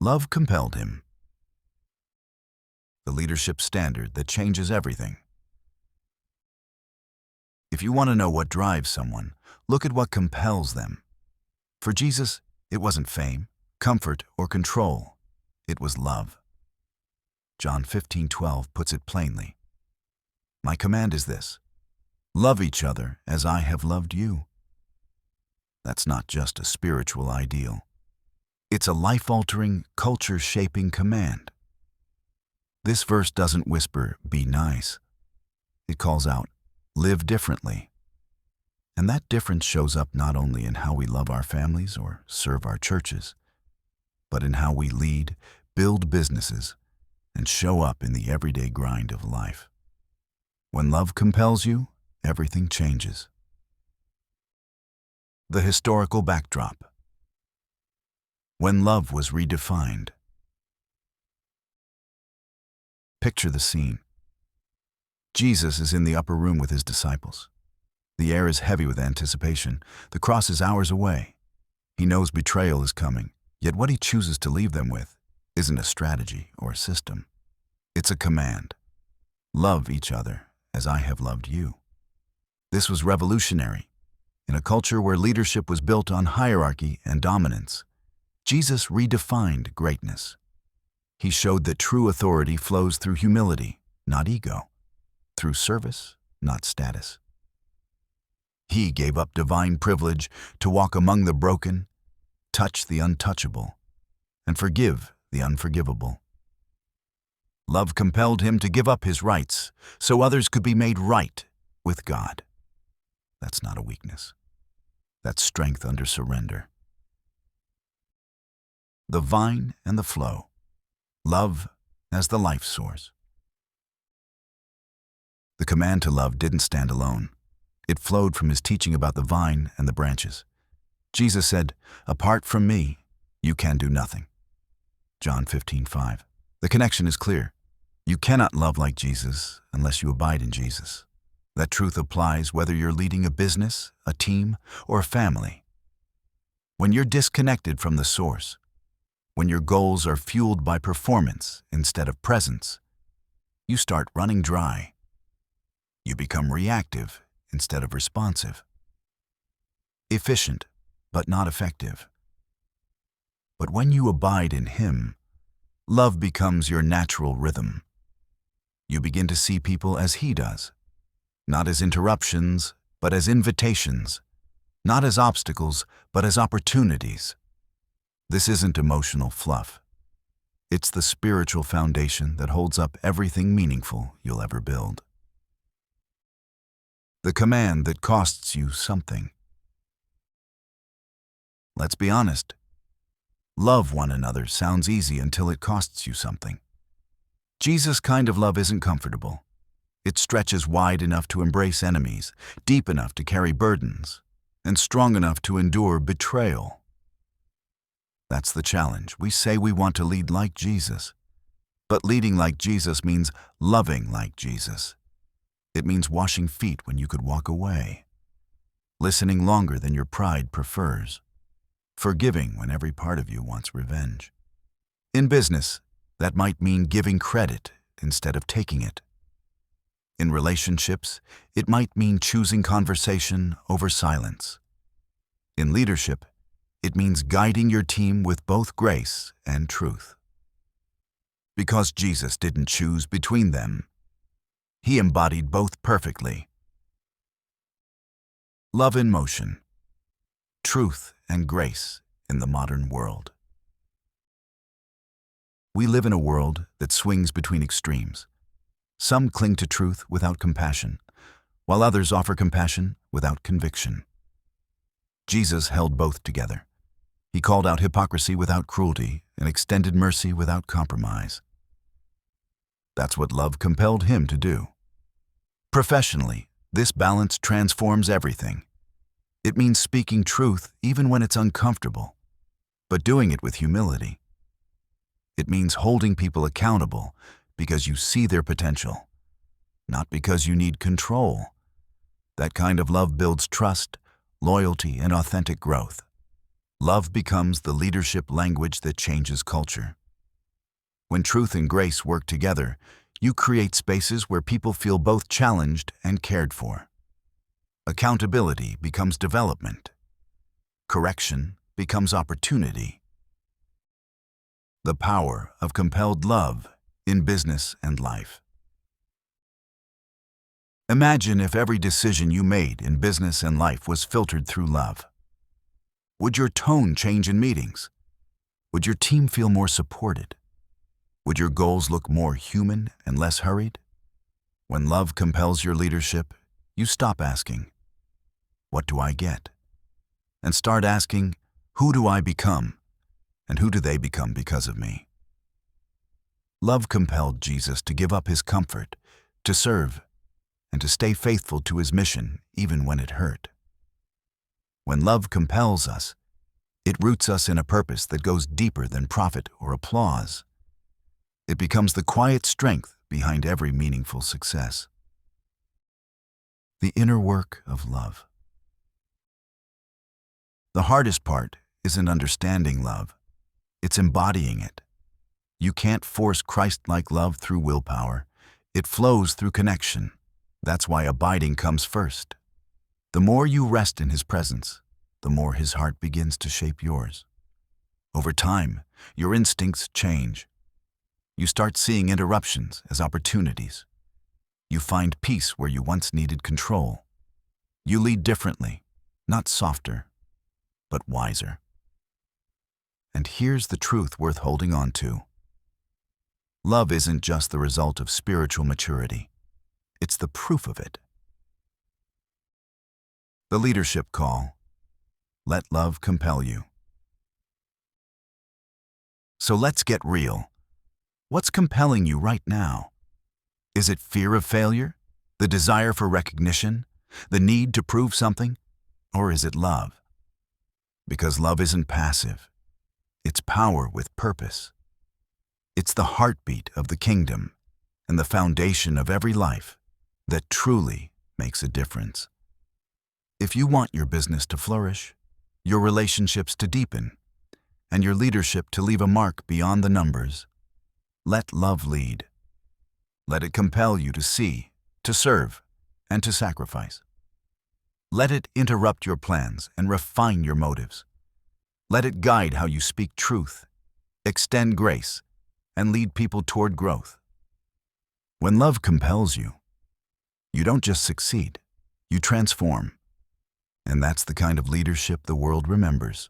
Love compelled him. The leadership standard that changes everything. If you want to know what drives someone, look at what compels them. For Jesus, it wasn't fame, comfort, or control. It was love. John 15:12 puts it plainly. My command is this: love each other as I have loved you. That's not just a spiritual ideal. It's a life-altering, culture-shaping command. This verse doesn't whisper, be nice. It calls out, live differently. And that difference shows up not only in how we love our families or serve our churches, but in how we lead, build businesses, and show up in the everyday grind of life. When love compels you, everything changes. The historical backdrop. When love was redefined. Picture the scene. Jesus is in the upper room with his disciples. The air is heavy with anticipation. The cross is hours away. He knows betrayal is coming, yet what he chooses to leave them with isn't a strategy or a system. It's a command. Love each other as I have loved you. This was revolutionary. In a culture where leadership was built on hierarchy and dominance, Jesus redefined greatness. He showed that true authority flows through humility, not ego, through service, not status. He gave up divine privilege to walk among the broken, touch the untouchable, and forgive the unforgivable. Love compelled him to give up his rights so others could be made right with God. That's not a weakness. That's strength under surrender. The vine and the flow. Love as the life source. The command to love didn't stand alone. It flowed from his teaching about the vine and the branches. Jesus said, apart from me, you can do nothing. John 15:5. The connection is clear. You cannot love like Jesus unless you abide in Jesus. That truth applies whether you're leading a business, a team, or a family. When you're disconnected from the source, when your goals are fueled by performance instead of presence, you start running dry. You become reactive instead of responsive. Efficient, but not effective. But when you abide in Him, love becomes your natural rhythm. You begin to see people as He does, not as interruptions, but as invitations, not as obstacles, but as opportunities. This isn't emotional fluff. It's the spiritual foundation that holds up everything meaningful you'll ever build. The command that costs you something. Let's be honest. Love one another sounds easy until it costs you something. Jesus' kind of love isn't comfortable. It stretches wide enough to embrace enemies, deep enough to carry burdens, and strong enough to endure betrayal. That's the challenge. We say we want to lead like Jesus, but leading like Jesus means loving like Jesus. It means washing feet when you could walk away, listening longer than your pride prefers, forgiving when every part of you wants revenge. In business, that might mean giving credit instead of taking it. In relationships, it might mean choosing conversation over silence. In leadership, it means guiding your team with both grace and truth. Because Jesus didn't choose between them, He embodied both perfectly. Love in motion. Truth and grace in the modern world. We live in a world that swings between extremes. Some cling to truth without compassion, while others offer compassion without conviction. Jesus held both together. He called out hypocrisy without cruelty and extended mercy without compromise. That's what love compelled Him to do. Professionally, this balance transforms everything. It means speaking truth even when it's uncomfortable, but doing it with humility. It means holding people accountable because you see their potential, not because you need control. That kind of love builds trust, loyalty, and authentic growth. Love becomes the leadership language that changes culture. When truth and grace work together, you create spaces where people feel both challenged and cared for. Accountability becomes development. Correction becomes opportunity. The power of compelled love in business and life. Imagine if every decision you made in business and life was filtered through love. Would your tone change in meetings? Would your team feel more supported? Would your goals look more human and less hurried? When love compels your leadership, you stop asking, "What do I get?" and start asking, "Who do I become? And who do they become because of me?" Love compelled Jesus to give up his comfort, to serve, and to stay faithful to his mission even when it hurt. When love compels us, it roots us in a purpose that goes deeper than profit or applause. It becomes the quiet strength behind every meaningful success. The inner work of love. The hardest part isn't understanding love, it's embodying it. You can't force Christ-like love through willpower. It flows through connection. That's why abiding comes first. The more you rest in his presence, the more his heart begins to shape yours. Over time, your instincts change. You start seeing interruptions as opportunities. You find peace where you once needed control. You lead differently, not softer, but wiser. And here's the truth worth holding on to. Love isn't just the result of spiritual maturity. It's the proof of it. The leadership call. Let love compel you. So let's get real. What's compelling you right now? Is it fear of failure? The desire for recognition? The need to prove something? Or is it love? Because love isn't passive. It's power with purpose. It's the heartbeat of the kingdom and the foundation of every life that truly makes a difference. If you want your business to flourish, your relationships to deepen, and your leadership to leave a mark beyond the numbers, let love lead. Let it compel you to see, to serve, and to sacrifice. Let it interrupt your plans and refine your motives. Let it guide how you speak truth, extend grace, and lead people toward growth. When love compels you, you don't just succeed, you transform. And that's the kind of leadership the world remembers.